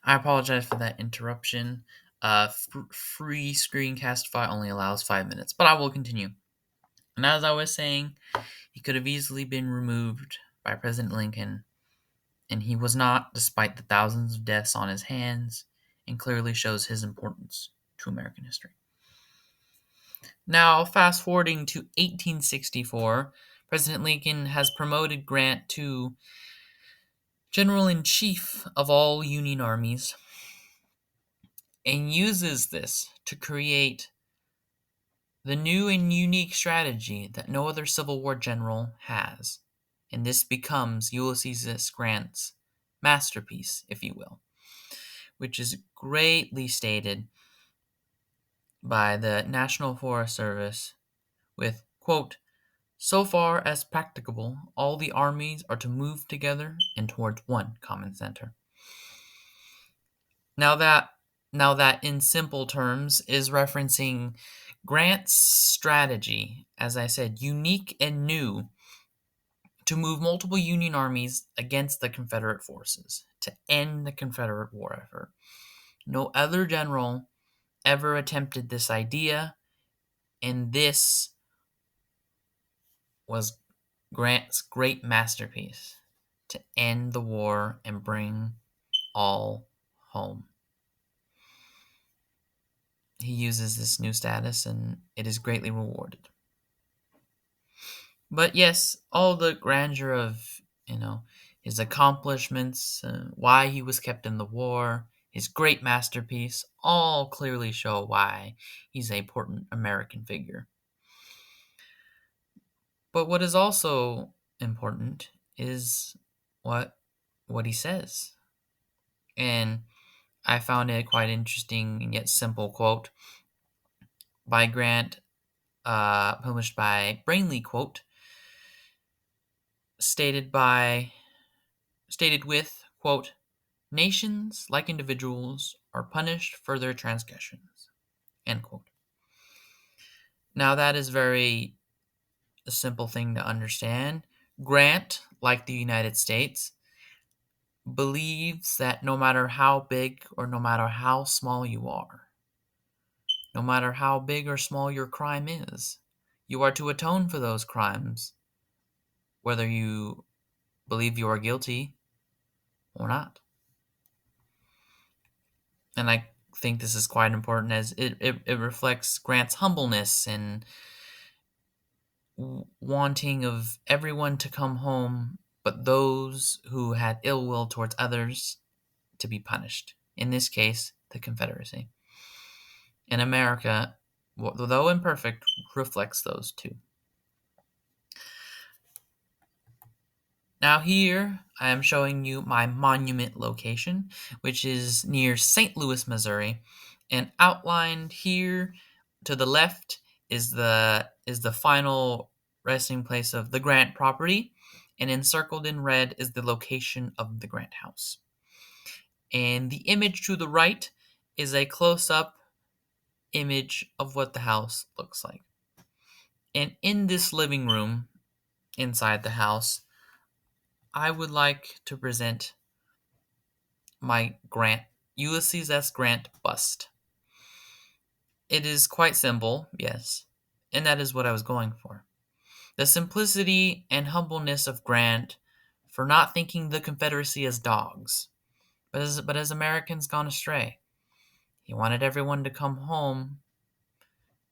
I apologize for that interruption. Free screencastify only allows 5 minutes, but I will continue. And as I was saying, he could have easily been removed by President Lincoln, and he was not, despite the thousands of deaths on his hands, and clearly shows his importance to American history. Now, fast forwarding to 1864, President Lincoln has promoted Grant to General in Chief of all Union armies and uses this to create the new and unique strategy that no other Civil War general has. And this becomes Ulysses S. Grant's masterpiece, if you will, which is greatly stated by the National Forest Service with, quote, so far as practicable, all the armies are to move together and towards one common center. Now that now that in simple terms is referencing Grant's strategy, as I said, unique and new, to move multiple Union armies against the Confederate forces to end the Confederate war effort. No other general ever attempted this idea, and this was Grant's great masterpiece to end the war and bring all home. He uses this new status and it is greatly rewarded. But yes, all the grandeur of, his accomplishments, why he was kept in the war, his great masterpiece, all clearly show why he's an important American figure. But what is also important is what he says. And I found it quite interesting and yet simple quote by Grant, published by Brainly, quote, stated with, quote, nations, like individuals, are punished for their transgressions, end quote. Now that is very a simple thing to understand. Grant, like the United States, believes that no matter how big or no matter how small you are, no matter how big or small your crime is, you are to atone for those crimes, whether you believe you are guilty or not. And I think this is quite important as it reflects Grant's humbleness and wanting of everyone to come home, but those who had ill will towards others to be punished. In this case, the Confederacy. And America, though imperfect, reflects those two. Now here, I am showing you my monument location, which is near St. Louis, Missouri. And outlined here to the left is the final resting place of the Grant property, and encircled in red is the location of the Grant house. And the image to the right is a close-up image of what the house looks like. And in this living room inside the house, I would like to present my Ulysses S. Grant bust. It is quite simple, yes, and that is what I was going for. The simplicity and humbleness of Grant for not thinking the Confederacy as dogs, but as Americans gone astray. He wanted everyone to come home,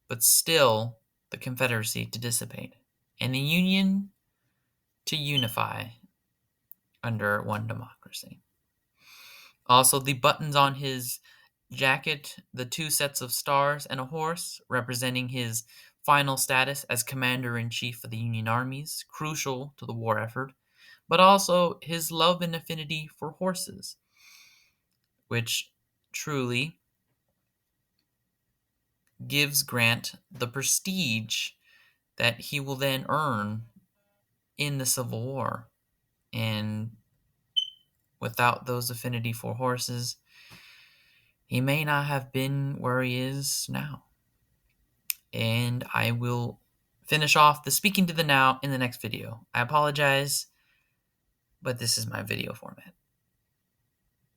but still the Confederacy to dissipate, and the Union to unify under one democracy. Also, the buttons on his jacket, the two sets of stars and a horse, representing his final status as commander-in-chief of the Union armies, crucial to the war effort, but also his love and affinity for horses, which truly gives Grant the prestige that he will then earn in the Civil War. And without those affinity for horses, he may not have been where he is now. And I will finish off the speaking to the now in the next video. I apologize, but this is my video format.